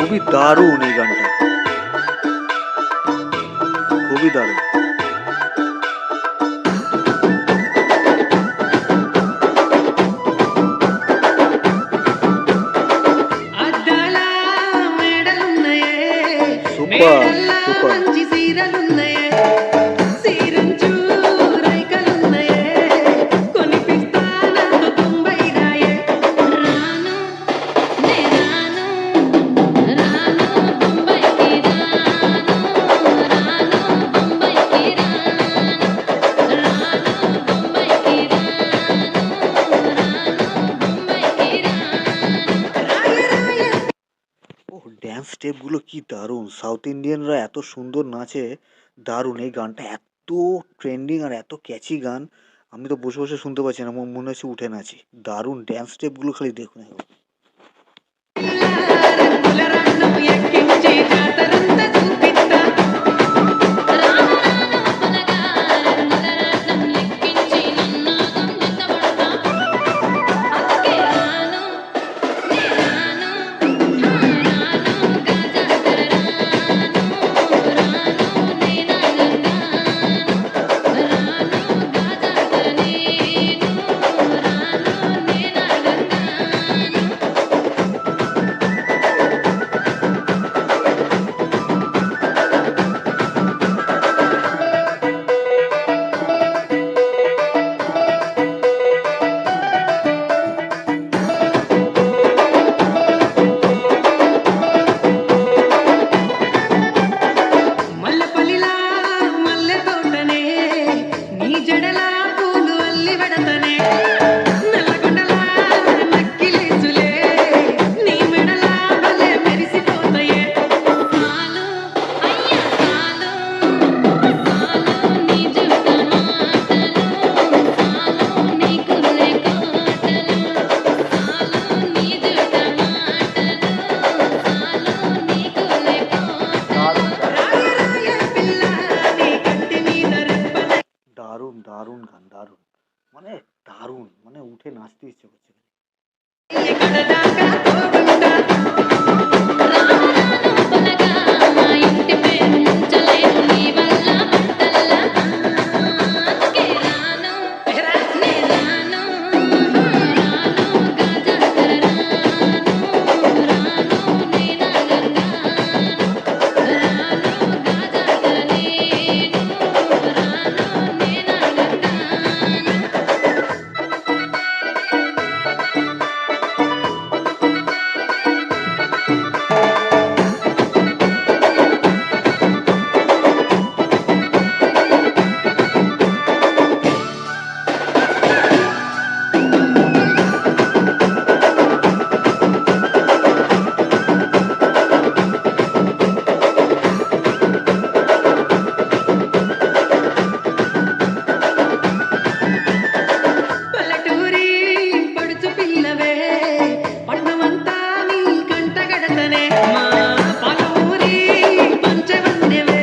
খুবই দারুণ এই গানটা, খুবই দারুণ। అద్దాల మేడలున్నయే సూపర్ మేడల్లా సూపర్. మంచి సీరలున్నయే సీరంచు రైకలున్నయే కొనిపిస్తా నాతో బొంబై రాయే రాను నే రాను రాను బొంబైకి రాను రాను బొంబైకి రాను రాను బొంబైకి రాను రాను బొంబైకి రాను రాయే రాయే ওহ, ড্যান্স স্টেপগুলো কি দারুণ! সাউথ ইন্ডিয়ানরা এত সুন্দর নাচে, দারুণ! এই গানটা এত ট্রেন্ডিং আর ఎత ক্যাচি গান, আমি তো বসে বসে শুনতে পাচ্ছি না, আমার মনে হচ্ছে উঠে নাচি। দারুণ ড্যান্স স্টেপগুলো খালি দেখুন একবার। రంగుల రాట్నం ఎక్కించి జాతరంతా చూపిస్తా రాను రాను పులగా రంగుల రాట్నం ఎక్కించి నన్నాగం జతపడతా అందుకే రాను నే రాను రాను గాజాతర రాను రాను నేనాగంగాను రాను గాజాతర నేను రాను నేనాగంగాను మల్లెపల్లిలా మల్లె తోటనే నీ జడలా పూలు అల్లి వెడతనే నల్లగొండలా నక్కిలేసులే నీ మెడలా భలే మెరిసిపోతాయే సాలు అయ్యా సాలు సాలు నీ జుట్ట మాటలు సాలు నీ కుర్రె కోటలు సాలు నీ జుట్ట మాటలు సాలు నీ కుర్రె కోటలు రాయ రాయ పిల్ల నీ కంటి మీద రెప్పన দারুণ দারুণ গান, দারুণ মানে দারুণ, মানে উঠে নাচতে ইচ্ছে করছে। ఎక్కడ దాకా తోడుంటా రాను రాను పులగా మా ఇంటి పేరు ముంచలేను నీ వల్ల మంటల్లా అందుకే రాను నే రాను రాను గాజాతర రాను రాను నేనాగంగాను రాను గాజాతర నేను రాను నేనాగంగాను పల్లెటూరి పడుచు పిల్లవే పట్నమంతా నీ కంటగడతనే మా పాలమూరి పంచవన్నెవే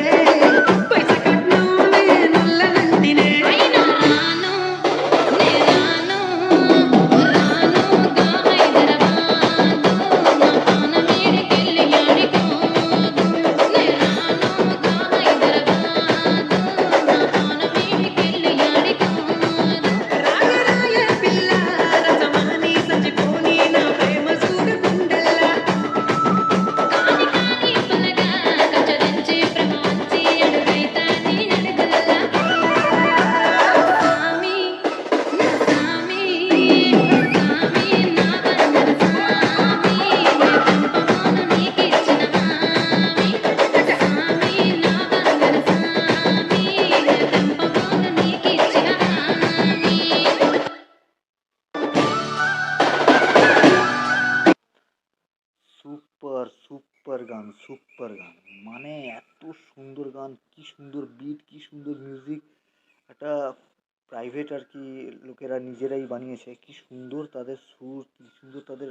పైస కట్నం నేనుల్లనంటినే అయినా రాను నే రాను రాను గా హైదరాబాదు నా పానమేడికెళ్ళి ఆడిపోదు నే రాను గా హైదరాబాదు నా పానమేడికెళ్ళి ఆడిపోదు రాయ రాయ పిల్ల రసమాని సచిపోని నా ప్రేమ సూరకుండల్లా కాని కాని పులగా కచరించి ప్రేమ వంచి అడుగైతా నీ అడుగులల్లా సామి నా సామి సామి నా బంగారు సామి నే పంపమోను నీకిచ్చిన హామీ సామి నా బంగారు సామి నే పంపమోను నీకిచ్చిన హామీ সুপার সুপার গান, সুপার গান, মানে এত সুন্দর গান, কি সুন্দর বিট, কি সুন্দর মিউজিক। একটা প্রাইভেট আর কি লোকেরা নিজেরাই বানিয়েছে, কি সুন্দর তাদের সুর, কি সুন্দর তাদের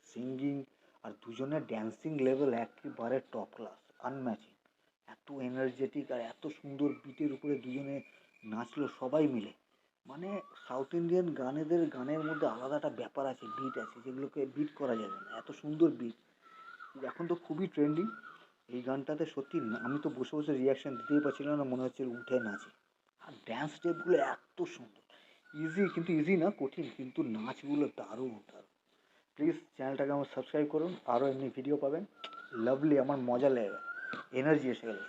সিঙ্গিং, আর দুজনের ড্যান্সিং লেভেল একেবারে টপ ক্লাস, আনম্যাচিং। এত এনার্জেটিক আর এত সুন্দর বিটের উপরে দুজনে নাচলো সবাই মিলে। মানে সাউথ ইন্ডিয়ান গানের মধ্যে আলাদা একটা ব্যাপার আছে, বিট আছে, যেগুলোকে বিট করা যাবে না, এত সুন্দর বিট। এখন তো খুবই ট্রেন্ডিং। এই গানটাতে সত্যি আমি তো বসে বসে রিয়াকশন দিতেই পারছিলাম না, মনে হচ্ছে উঠে নাচি। আর ড্যান্স স্টেপগুলো এত সুন্দর, ইজি কিন্তু ইজি না, কঠিন, কিন্তু নাচগুলো দারুণ দারুণ। প্লিজ চ্যানেলটাকে আমার সাবস্ক্রাইব করুন, আরও এমনি ভিডিও পাবেন। লাভলি, আমার মজা লেগে, এনার্জি এসে গেল।